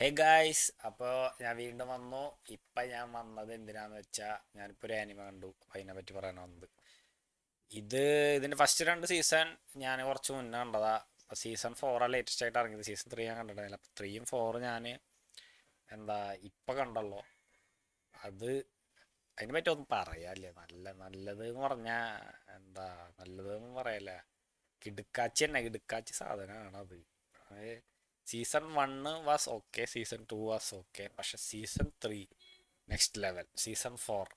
Hey guys, അപ്പോൾ ഞാൻ വീണ്ടും വന്നു. ഇപ്പം ഞാൻ വന്നത് എന്തിനാന്ന് വെച്ചാൽ ഞാനിപ്പോൾ ഒരു ആനിമ കണ്ടു. അപ്പം അതിനെ പറ്റി പറയാൻ വന്നത്. ഇത് ഇതിൻ്റെ ഫസ്റ്റ് രണ്ട് സീസൺ ഞാൻ കുറച്ച് മുന്നേ കണ്ടതാ. അപ്പോൾ സീസൺ 4 ലേറ്റസ്റ്റ് ആയിട്ട് ഇറങ്ങിയത്. സീസൺ 3 ഞാൻ കണ്ടിട്ടില്ല. അപ്പോൾ 3യും 4 ഞാൻ എന്താ ഇപ്പം കണ്ടല്ലോ. അത് അതിനെ പറ്റി ഒന്നും പറയാല്ലേ. നല്ലത് എന്ന് പറഞ്ഞാൽ എന്താ നല്ലത് എന്ന് പറയല്ലേ. കിടുക്കാച്ചി തന്നെ, കിടുക്കാച്ചി സാധനമാണ് അത്. Season 1 was okay, season 2 was okay, പക്ഷെ സീസൺ 3 നെക്സ്റ്റ് ലെവൽ. സീസൺ 4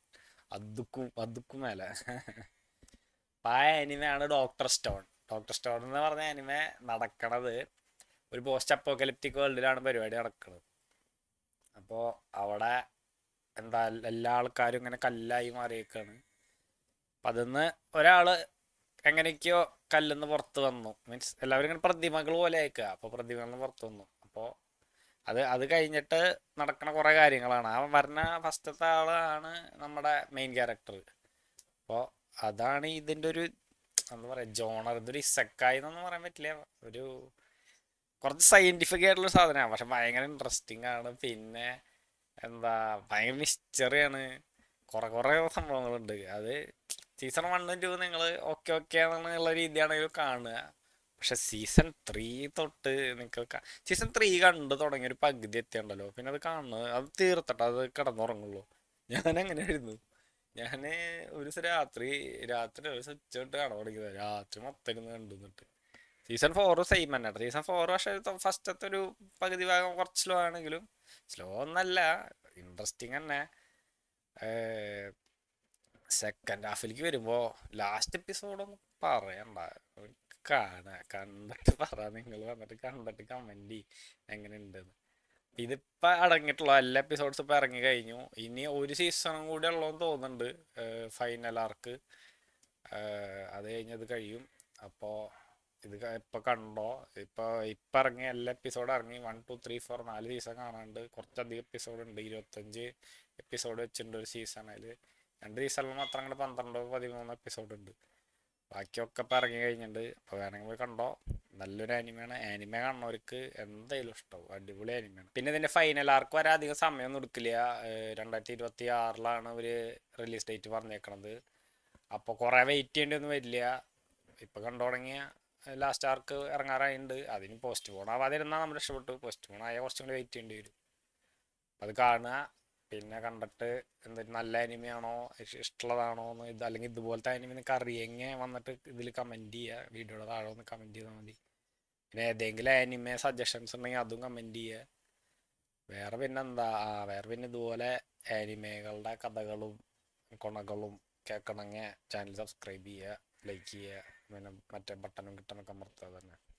അതുക്കും മേലെ. ആ അനിമയാണ് ഡോക്ടർ സ്റ്റോൺ. ഡോക്ടർ സ്റ്റോൺ എന്ന് പറഞ്ഞ അനിമ നടക്കണത് ഒരു പോസ്റ്റ് അപ്പോക്കലിപ്റ്റിക് വേൾഡിലാണ് പരിപാടി നടക്കുന്നത്. അപ്പോൾ അവിടെ എന്താ എല്ലാ ആൾക്കാരും ഇങ്ങനെ കല്ലായി മാറിയേക്കാണ്. അപ്പം അതിന്ന് ഒരാൾ എങ്ങനെയൊക്കെയോ കല്ലിന്ന് പുറത്ത് വന്നു. മീൻസ് എല്ലാവരും ഇങ്ങനെ പ്രതിമകൾ പോലെ അയക്കുക. അപ്പോൾ പ്രതിമകളിൽ നിന്ന് പുറത്ത് വന്നു. അപ്പോൾ അത് കഴിഞ്ഞിട്ട് നടക്കുന്ന കുറേ കാര്യങ്ങളാണ്. ആ പറഞ്ഞ ഫസ്റ്റത്തെ ആളാണ് നമ്മുടെ മെയിൻ ക്യാരക്ടർ. അപ്പോൾ അതാണ് ഇതിൻ്റെ ഒരു എന്താ പറയുക ജോണർ. ഇതൊരു ഇസക്കായി എന്നൊന്നും പറയാൻ പറ്റില്ല. ഒരു കുറച്ച് സയൻറ്റിഫിക് ആയിട്ടുള്ള സാധനമാണ്, പക്ഷെ ഭയങ്കര ഇൻട്രസ്റ്റിംഗ് ആണ്. പിന്നെ എന്താ ഭയങ്കര മിസ്റ്ററിയാണ്. കുറേ സംഭവങ്ങളുണ്ട്. അത് സീസൺ 1 ഉം 2 നിങ്ങൾ ഓക്കെ ഓക്കെ എന്നുള്ള രീതിയാണെങ്കിലും കാണുക. പക്ഷെ സീസൺ 3 തൊട്ട് നിങ്ങൾക്ക് സീസൺ 3 കണ്ടു തുടങ്ങിയ ഒരു പകുതി എത്തിയുണ്ടല്ലോ, പിന്നെ അത് കാണുന്നത് അത് തീർത്തിട്ട് അത് കിടന്നുറങ്ങുള്ളൂ. ഞാൻ അങ്ങനെ ആയിരുന്നു. ഞാൻ ഒരു ദിവസം രാത്രി ഒരു സ്വിച്ച് ഇട്ട് കാണാൻ തുടങ്ങിയത്. രാത്രി മൊത്തം ഇരുന്ന് കണ്ടു. എന്നിട്ട് സീസൺ 4 സെയിം തന്നെ. സീസൺ 4 പക്ഷേ ഫസ്റ്റത്തെ ഒരു പകുതി ഭാഗം കുറച്ച് സ്ലോ ആണെങ്കിലും, സ്ലോ ഒന്നല്ല, ഇൻട്രസ്റ്റിംഗ് തന്നെ. സെക്കൻഡ് ഹാഫിലേക്ക് വരുമ്പോൾ ലാസ്റ്റ് എപ്പിസോഡൊന്നും പറയണ്ട. കണ്ടിട്ട് പറ. നിങ്ങൾ വന്നിട്ട് കണ്ടിട്ട് കമൻറ്റ് എങ്ങനെ ഉണ്ടെന്ന്. ഇതിപ്പോൾ അടങ്ങിയിട്ടുള്ള എല്ലാ എപ്പിസോഡ്സ് ഇപ്പോൾ ഇറങ്ങി കഴിഞ്ഞു. ഇനി ഒരു സീസണും കൂടി ഉള്ളതെന്ന് തോന്നുന്നുണ്ട്, ഫൈനൽ ആർക്ക്. അത് കഴിഞ്ഞത് കഴിയും. അപ്പോൾ ഇത് ഇപ്പോൾ കണ്ടോ. ഇപ്പോൾ ഇറങ്ങിയ എല്ലാ എപ്പിസോഡും ഇറങ്ങി. 1 2 3 4 4 സീസൺ കാണാണ്ട്. കുറച്ചധികം എപ്പിസോഡ് ഉണ്ട്. 25 എപ്പിസോഡ് വെച്ചിട്ടുണ്ട് ഒരു സീസണിൽ. രണ്ട് സീസണിൽ മാത്രം അങ്ങോട്ട് 12 13 എപ്പിസോഡ് ഉണ്ട്. ബാക്കിയൊക്കെ ഇപ്പം ഇറങ്ങി കഴിഞ്ഞിട്ടുണ്ട്. അപ്പോൾ വേണമെങ്കിൽ പോയി കണ്ടോ. നല്ലൊരു ആനിമയാണ്. ആനിമ കാണുന്നവർക്ക് എന്തായാലും ഇഷ്ടമാവും. അടിപൊളി ആനിമയാണ്. പിന്നെ ഇതിൻ്റെ ഫൈനൽ ആർക്ക് വരെ അധികം സമയമൊന്നും എടുക്കില്ല. 2026 ഇവർ റിലീസ് ഡേറ്റ് പറഞ്ഞേക്കണത്. അപ്പോൾ കുറേ വെയിറ്റ് ചെയ്യേണ്ടിയൊന്നും വരില്ല. ഇപ്പോൾ കണ്ടു തുടങ്ങിയ ലാസ്റ്റ് ആർക്ക് ഇറങ്ങാറായിട്ടുണ്ട്. അതിന് പോസ്റ്റ് പോൺ ആവാതിരുന്നാൽ നമ്മൾ രക്ഷപ്പെട്ടു. പോസ്റ്റ് പോൺ ആയാൽ കുറച്ചും കൂടി വെയിറ്റ് ചെയ്യേണ്ടി വരും. അത് കാണുക. പിന്നെ കണ്ടിട്ട് എന്തെങ്കിലും നല്ല അനിമയാണോ ഇഷ്ടമുള്ളതാണോ എന്ന് അല്ലെങ്കിൽ ഇതുപോലത്തെ അനിമ നിങ്ങൾക്ക് അറിയെങ്കിൽ വന്നിട്ട് ഇതിൽ കമൻറ്റ് ചെയ്യുക. വീഡിയോയുടെ താഴെ ഒന്ന് കമൻറ്റ് ചെയ്താൽ മതി. പിന്നെ ഏതെങ്കിലും അനിമ സജഷൻസ് ഉണ്ടെങ്കിൽ അതും കമൻറ്റ് ചെയ്യുക. വേറെ പിന്നെ ഇതുപോലെ ആനിമകളുടെ കഥകളും കൊണകളും കേൾക്കണമെങ്കിൽ ചാനൽ സബ്സ്ക്രൈബ് ചെയ്യുക, ലൈക്ക് ചെയ്യുക, പിന്നെ മറ്റേ ബട്ടണും കിട്ടണമൊക്കെ അമർത്തുക തന്നെ.